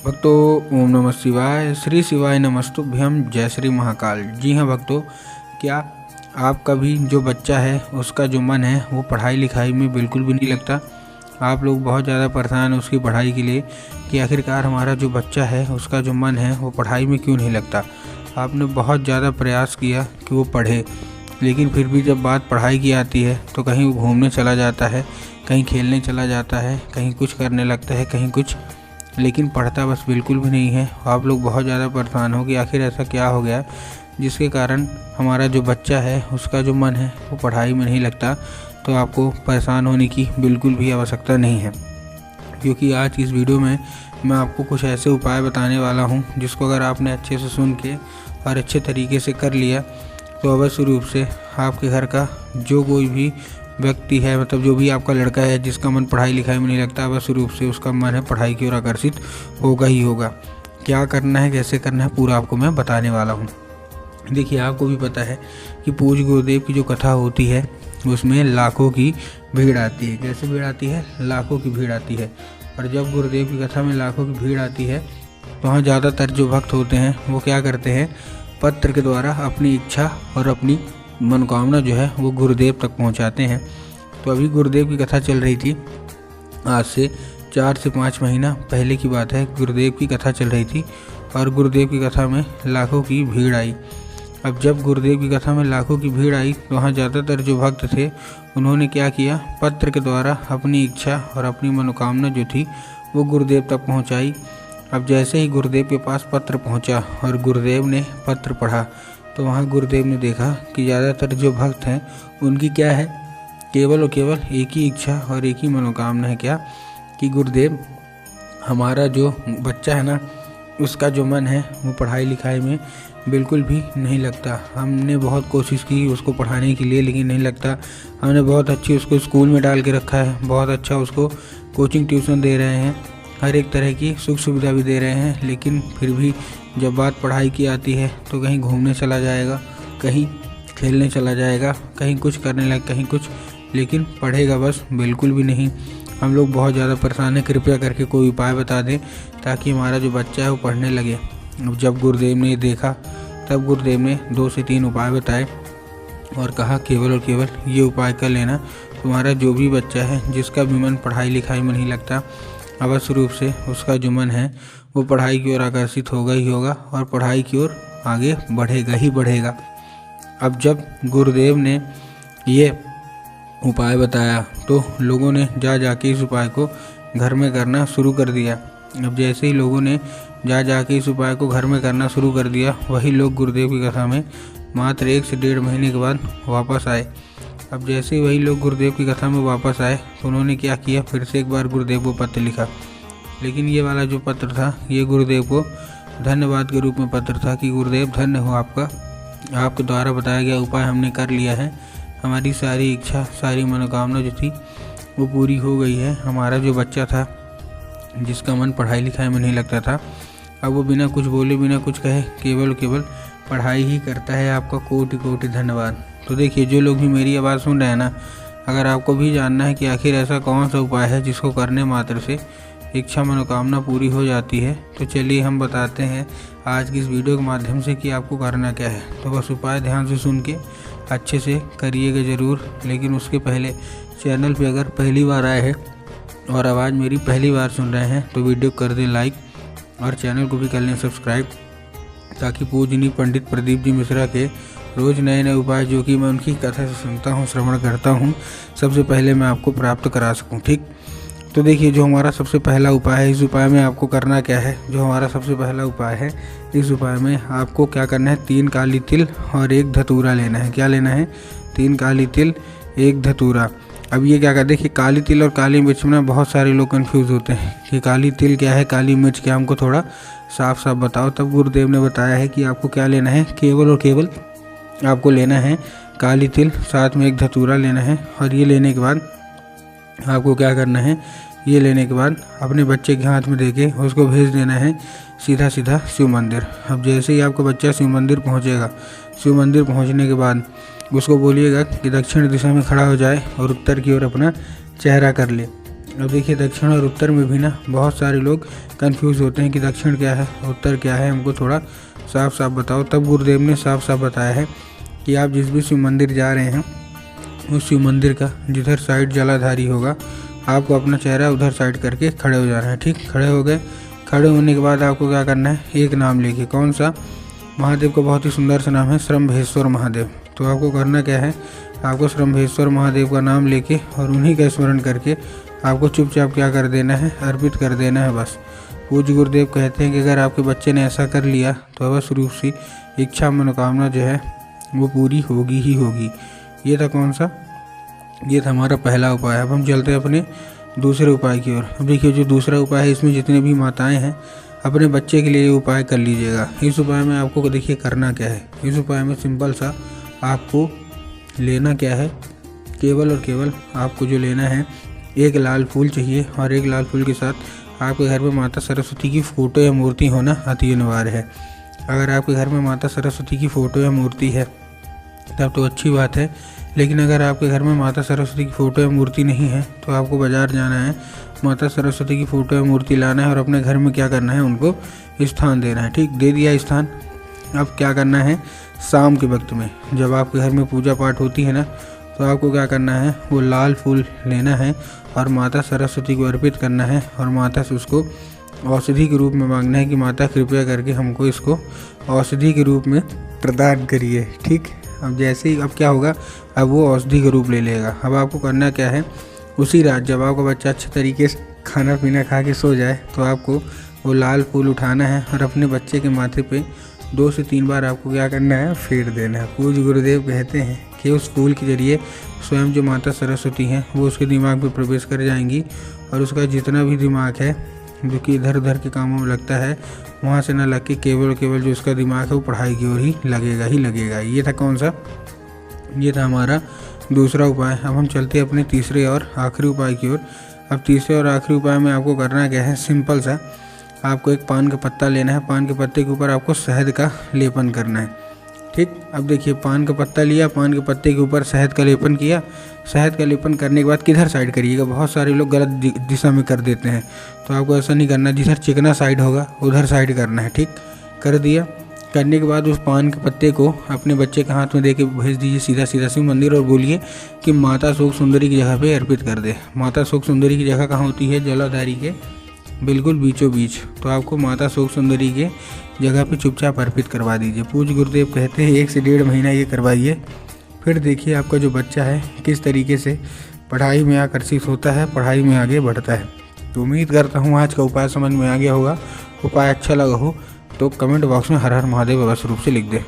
भक्तों, ओम नमः शिवाय। श्री शिवाय नमस्तुभ्यम। जय श्री महाकाल। जी हाँ भक्तों, क्या आपका भी जो बच्चा है उसका जो मन है वो पढ़ाई लिखाई में बिल्कुल भी नहीं लगता। आप लोग बहुत ज़्यादा परेशान हैं उसकी पढ़ाई के लिए कि आखिरकार हमारा जो बच्चा है उसका जो मन है वो पढ़ाई में क्यों नहीं लगता। आपने बहुत ज़्यादा प्रयास किया कि वो पढ़े, लेकिन फिर भी जब बात पढ़ाई की आती है तो कहीं वो घूमने चला जाता है, कहीं खेलने चला जाता है, कहीं कुछ करने लगता है, कहीं कुछ, लेकिन पढ़ता बस बिल्कुल भी नहीं है। आप लोग बहुत ज़्यादा परेशान हो कि आखिर ऐसा क्या हो गया जिसके कारण हमारा जो बच्चा है उसका जो मन है वो पढ़ाई में नहीं लगता। तो आपको परेशान होने की बिल्कुल भी आवश्यकता नहीं है, क्योंकि आज इस वीडियो में मैं आपको कुछ ऐसे उपाय बताने वाला हूं जिसको अगर आपने अच्छे से सुन के और अच्छे तरीके से कर लिया तो अवश्य रूप से आपके घर का जो कोई भी व्यक्ति है, मतलब जो भी आपका लड़का है जिसका मन पढ़ाई लिखाई में नहीं लगता, अवश्य रूप से उसका मन है पढ़ाई की ओर आकर्षित होगा ही होगा। क्या करना है, कैसे करना है, पूरा आपको मैं बताने वाला हूँ। देखिए, आपको भी पता है कि पूज्य गुरुदेव की जो कथा होती है उसमें लाखों की भीड़ आती है। कैसे भीड़ आती है? लाखों की भीड़ आती है। और जब गुरुदेव की कथा में लाखों की भीड़ आती है तो वहाँ ज़्यादातर जो भक्त होते हैं वो क्या करते हैं, पत्र के द्वारा अपनी इच्छा और अपनी मनोकामना जो है वो गुरुदेव तक पहुंचाते हैं। तो अभी गुरुदेव की कथा चल रही थी, आज से 4 से 5 महीना पहले की बात है। गुरुदेव की कथा चल रही थी और गुरुदेव की कथा में लाखों की भीड़ आई। अब जब गुरुदेव की कथा में लाखों की भीड़ आई तो वहाँ ज़्यादातर जो भक्त थे उन्होंने क्या किया, पत्र के द्वारा अपनी इच्छा और अपनी मनोकामना जो थी वो गुरुदेव तक पहुँचाई। अब जैसे ही गुरुदेव के पास पत्र पहुँचा और गुरुदेव ने पत्र पढ़ा तो वहाँ गुरुदेव ने देखा कि ज़्यादातर जो भक्त हैं उनकी क्या है, केवल और केवल एक ही इच्छा और एक ही मनोकामना है, क्या कि गुरुदेव हमारा जो बच्चा है ना उसका जो मन है वो पढ़ाई लिखाई में बिल्कुल भी नहीं लगता। हमने बहुत कोशिश की उसको पढ़ाने के लिए लेकिन नहीं लगता। हमने बहुत अच्छी उसको स्कूल में डाल के रखा है, बहुत अच्छा उसको कोचिंग ट्यूशन दे रहे हैं, हर एक तरह की सुख सुविधा भी दे रहे हैं, लेकिन फिर भी जब बात पढ़ाई की आती है तो कहीं घूमने चला जाएगा, कहीं खेलने चला जाएगा, कहीं कुछ करने लगे, कहीं कुछ, लेकिन पढ़ेगा बस बिल्कुल भी नहीं। हम लोग बहुत ज़्यादा परेशान हैं, कृपया करके कोई उपाय बता दें ताकि हमारा जो बच्चा है वो पढ़ने लगे। अब जब गुरुदेव ने देखा तब गुरुदेव ने 2 से 3 उपाय बताए और कहा केवल और केवल ये उपाय कर लेना, तुम्हारा जो भी बच्चा है जिसका भी मन पढ़ाई लिखाई में नहीं लगता, अवश्य रूप से उसका जो मन है वो पढ़ाई की ओर आकर्षित होगा ही होगा और पढ़ाई की ओर आगे बढ़ेगा ही बढ़ेगा। अब जब गुरुदेव ने ये उपाय बताया तो लोगों ने जा के इस उपाय को घर में करना शुरू कर दिया। अब जैसे ही लोगों ने जा के इस उपाय को घर में करना शुरू कर दिया, वही लोग गुरुदेव की कथा में मात्र 1 से 1.5 महीने के बाद वापस आए। अब जैसे ही वही लोग गुरुदेव की कथा में वापस आए तो उन्होंने क्या किया, फिर से एक बार गुरुदेव को पत्र लिखा, लेकिन ये वाला जो पत्र था ये गुरुदेव को धन्यवाद के रूप में पत्र था कि गुरुदेव धन्य हो आपका, आपके द्वारा बताया गया उपाय हमने कर लिया है, हमारी सारी इच्छा सारी मनोकामना जो थी वो पूरी हो गई है। हमारा जो बच्चा था जिसका मन पढ़ाई लिखाई में नहीं लगता था, अब वो बिना कुछ बोले बिना कुछ कहे केवल केवल पढ़ाई ही करता है। आपका कोटि कोटि धन्यवाद। तो देखिए, जो लोग भी मेरी आवाज़ सुन रहे हैं ना, अगर आपको भी जानना है कि आखिर ऐसा कौन सा उपाय है जिसको करने मात्र से इच्छा मनोकामना पूरी हो जाती है, तो चलिए हम बताते हैं आज की इस वीडियो के माध्यम से कि आपको करना क्या है। तो बस उपाय ध्यान से सुन के अच्छे से करिएगा ज़रूर। लेकिन उसके पहले चैनल पे अगर पहली बार आए हैं और आवाज़ मेरी पहली बार सुन रहे हैं तो वीडियो कर दें लाइक और चैनल को भी कर लें सब्सक्राइब, ताकि पूजनीय पंडित प्रदीप जी मिश्रा के रोज़ नए नए उपाय जो कि मैं उनकी कथा से सुनता हूँ, श्रवण करता हूँ, सबसे पहले मैं आपको प्राप्त करा सकूँ। ठीक, तो देखिए, जो हमारा सबसे पहला उपाय है, इस उपाय में आपको करना क्या है। जो हमारा सबसे पहला उपाय है, इस उपाय में आपको क्या करना है, 3 काली तिल और 1 धतूरा लेना है। क्या लेना है? 3 काली तिल 1 धतूरा। अब ये क्या कर, देखिए काली तिल और काली मिर्च में बहुत सारे लोग कंफ्यूज होते हैं कि काली तिल क्या है, काली मिर्च क्या, हमको थोड़ा साफ साफ बताओ। तब गुरुदेव ने बताया है कि आपको क्या लेना है, केवल और केवल आपको लेना है काली तिल, साथ में 1 धतूरा लेना है। और ये लेने के बाद आपको क्या करना है, ये लेने के बाद अपने बच्चे के हाथ में देके उसको भेज देना है सीधा सीधा शिव मंदिर। अब जैसे ही आपका बच्चा शिव मंदिर पहुँचेगा, शिव मंदिर पहुँचने के बाद उसको बोलिएगा कि दक्षिण दिशा में खड़ा हो जाए और उत्तर की ओर अपना चेहरा कर ले। अब देखिए दक्षिण और उत्तर में भी ना बहुत सारे लोग कंफ्यूज होते हैं कि दक्षिण क्या है उत्तर क्या है, हमको थोड़ा साफ साफ बताओ। तब गुरुदेव ने साफ साफ बताया है कि आप जिस भी शिव मंदिर जा रहे हैं उस शिव मंदिर का जिधर साइड जलाधारी होगा आपको अपना चेहरा उधर साइड करके खड़े हो जाना है। ठीक, खड़े हो गए। खड़े होने के बाद आपको क्या करना है, एक नाम लेके, कौन सा, महादेव का बहुत ही सुंदर सा नाम है श्रम्भेश्वर महादेव। तो आपको करना क्या है, आपको श्रम्भेश्वर महादेव का नाम लेके और उन्हीं का स्मरण करके आपको चुपचाप क्या कर देना है, अर्पित कर देना है बस। पूज्य गुरुदेव कहते हैं कि अगर आपके बच्चे ने ऐसा कर लिया तो अवश्य रूप से इच्छा मनोकामना जो है वो पूरी होगी ही होगी। ये था कौन सा, ये था हमारा पहला उपाय। अब हम चलते हैं अपने दूसरे उपाय की ओर। अब देखिए जो दूसरा उपाय है इसमें जितने भी माताएं हैं अपने बच्चे के लिए ये उपाय कर लीजिएगा। इस उपाय में आपको देखिए करना क्या है, इस उपाय में सिंपल सा आपको लेना क्या है, केवल और केवल आपको जो लेना है एक लाल फूल चाहिए और एक लाल फूल के साथ आपके घर में माता सरस्वती की फ़ोटो या मूर्ति होना अति अनिवार्य है। अगर आपके घर में माता सरस्वती की फ़ोटो या मूर्ति है तब तो अच्छी बात है, लेकिन अगर आपके घर में माता सरस्वती की फ़ोटो या मूर्ति नहीं है तो आपको बाज़ार जाना है, माता सरस्वती की फ़ोटो या मूर्ति लाना है और अपने घर में क्या करना है, उनको स्थान देना है। ठीक, दे दिया स्थान। अब क्या करना है, शाम के वक्त में जब आपके घर में पूजा पाठ होती है ना तो आपको क्या करना है, वो लाल फूल लेना है और माता सरस्वती को अर्पित करना है और माता से उसको औषधि के रूप में मांगना है कि माता कृपया करके हमको इसको औषधि के रूप में प्रदान करिए। ठीक, अब जैसे ही अब क्या होगा, अब वो औषधि का रूप ले लेगा। अब आपको करना क्या है, उसी रात जब आपका बच्चा अच्छे तरीके से खाना पीना खा के सो जाए तो आपको वो लाल फूल उठाना है और अपने बच्चे के माथे पे 2 से 3 बार आपको क्या करना है, फेर देना है। पूज्य गुरुदेव कहते हैं कि उस फूल के जरिए स्वयं जो माता सरस्वती हैं वो उसके दिमाग में प्रवेश कर जाएंगी और उसका जितना भी दिमाग है जो कि इधर उधर के कामों में लगता है वहाँ से ना लग के केवल जो उसका दिमाग है वो पढ़ाई की ओर ही लगेगा। ये था कौन सा, ये था हमारा दूसरा उपाय। अब हम चलते हैं अपने तीसरे और आखिरी उपाय की ओर। अब तीसरे और आखिरी उपाय में आपको करना क्या है, सिंपल सा, आपको एक पान का पत्ता लेना है। पान के पत्ते के ऊपर आपको शहद का लेपन करना है। ठीक, अब देखिए पान का पत्ता लिया, पान के पत्ते के ऊपर शहद का लेपन किया। शहद का लेपन करने के बाद किधर साइड करिएगा, बहुत सारे लोग गलत दिशा में कर देते हैं, तो आपको ऐसा नहीं करना, जिधर चिकना साइड होगा उधर साइड करना है। ठीक, कर दिया। करने के बाद उस पान के पत्ते को अपने बच्चे के हाथ में दे के भेज दीजिए सीधा शिव मंदिर और बोलिए कि माता शोक सुंदरी की जगह पे अर्पित कर दे। माता शोक सुंदरी की जगह कहाँ होती है, जलाधारी के बिल्कुल बीचों बीच। तो आपको माता शोक सुंदरी के जगह पे चुपचाप अर्पित करवा दीजिए। पूज्य गुरुदेव कहते हैं 1 से 1.5 महीना ये करवाइए, फिर देखिए आपका जो बच्चा है किस तरीके से पढ़ाई में आकर्षित होता है, पढ़ाई में आगे बढ़ता है। तो उम्मीद करता हूँ आज का उपाय समझ में आ गया होगा। उपाय अच्छा लगा हो तो कमेंट बॉक्स में हर हर महादेव अवश्य रूप से लिख दे।